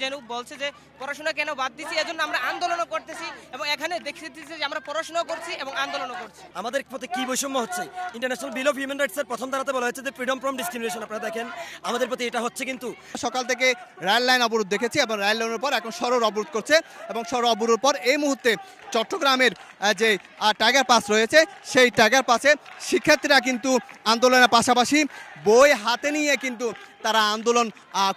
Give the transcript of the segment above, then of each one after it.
যেন বলছে যে পড়াশোনা কেন বাদ দিছি, এজন্য আমরা আন্দোলনও করতেছি এবং এখানে দেখতেছি যে আমরা পড়াশোনাও করছি এবং আন্দোলনও করছি। আমাদের প্রতি কি বৈষম্য হচ্ছে? ইন্টারন্যাশনাল বিল অফ হিউম্যান রাইটসের প্রথম ধারাতে বলা হয়েছে যে ফ্রিডম ফ্রম ডিসক্রিমিনেশন। আপনারা দেখেন আমাদের প্রতি এটা হচ্ছে কিন্তু। সকাল থেকে রেল লাইন অবরোধ দেখেছি এবং রেল লাইনের পর এখন সড়ক অবরোধ করছে এবং সড়ক অবরোধের পর এই মুহূর্তে চট্টগ্রামের যে টাইগার পাস রয়েছে সেই টাইগার পাসে শিক্ষার্থীরা কিন্তু আন্দোলনের পাশাপাশি বই হাতে নিয়ে কিন্তু তারা আন্দোলন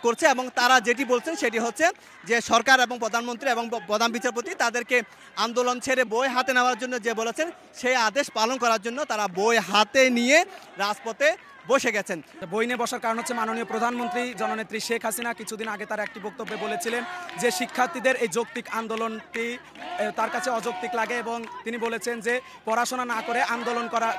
করছে এবং তারা যেটি বলছেন সেটি হচ্ছে যে সরকার এবং প্রধানমন্ত্রী এবং প্রধান বিচারপতি তাদেরকে আন্দোলন ছেড়ে বই হাতে নেওয়ার জন্য যে বলেছেন সেই আদেশ পালন করার জন্য তারা বই হাতে নিয়ে রাজপথে বসে গেছেন। বই নিয়ে বসার কারণ হচ্ছে মাননীয় প্রধানমন্ত্রী জননেত্রী শেখ হাসিনা কিছুদিন আগে তার একটি বক্তব্যে বলেছিলেন যে শিক্ষার্থীদের এই যৌক্তিক আন্দোলনটি তার কাছে অযৌক্তিক লাগে এবং তিনি বলেছেন যে পড়াশোনা না করে আন্দোলন করা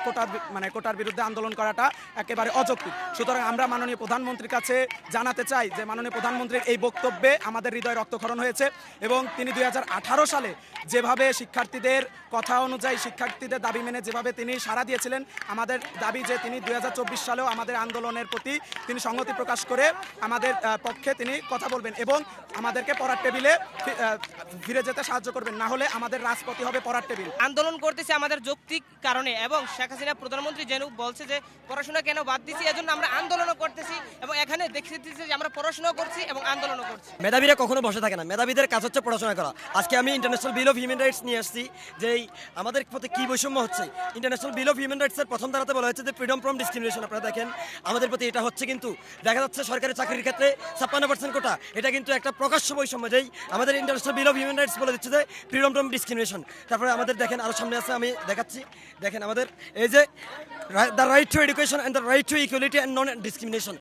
কোটার বিরুদ্ধে আন্দোলন করাটা একেবারে অযৌক্তিক। সুতরাং আমরা মাননীয় প্রধানমন্ত্রীর কাছে জানাতে চাই যে মাননীয় প্রধানমন্ত্রীর এই বক্তব্যে আমাদের হৃদয় রক্তক্ষরণ হয়েছে এবং তিনি 2018 সালে যেভাবে শিক্ষার্থীদের কথা অনুযায়ী শিক্ষার্থীদের দাবি মেনে যেভাবে তিনি সাড়া দিয়েছিলেন, আমাদের দাবি যে তিনি 2024 সালেও আমাদের আন্দোলনের প্রতি তিনি সংহতি প্রকাশ করে আমাদের পক্ষে তিনি কথা বলবেন এবং আমাদেরকে পড়ার টেবিলে ফিরে যেতে সাহায্য করবেন, না হলে আমাদের রাজপথই হবে পড়ার টেবিল। আন্দোলন করতেছি আমাদের যৌক্তিক কারণে এবং শেখ হাসিনা প্রধানমন্ত্রী যেন বলছে যে পড়াশোনা কেন বাদ দিছি, এজন্য আমরা আন্দোলনও করতেছি এবং এখানে দেখতেছি যে আমরা পড়াশোনাও করছি এবং আন্দোলনও করছি। মেধাবীরা কখনো বসে থাকে না, মেধাবীদের কাজ হচ্ছে পড়াশোনা করা। আজকে আমি international bill of human rights নিয়ে আসছি যে আমাদের প্রতি কি বৈষম্য হচ্ছে। ইন্টারন্যাশনাল বিল অফ হিউম্যান রাইটসের প্রথম ধারাতে বলা হয়েছে যে ফ্রিডম ফ্রম ডিসক্রিমিনেশন। আপনারা দেখেন আমাদের প্রতি এটা হচ্ছে কিন্তু। দেখা যাচ্ছে সরকারি চাকরির ক্ষেত্রে 56% কোটা, এটা কিন্তু একটা প্রকাশ্য বৈষম্য। যেই আমাদের international bill of human rights বলে দিচ্ছে যে ফ্রিডম ফ্রম ডিসক্রিমিনেশন। তারপরে আমাদের দেখেন আরও সামনে আছে, আমি দেখাচ্ছি। দেখেন আমাদের এই যে the right two education and the right to equality and non discrimination.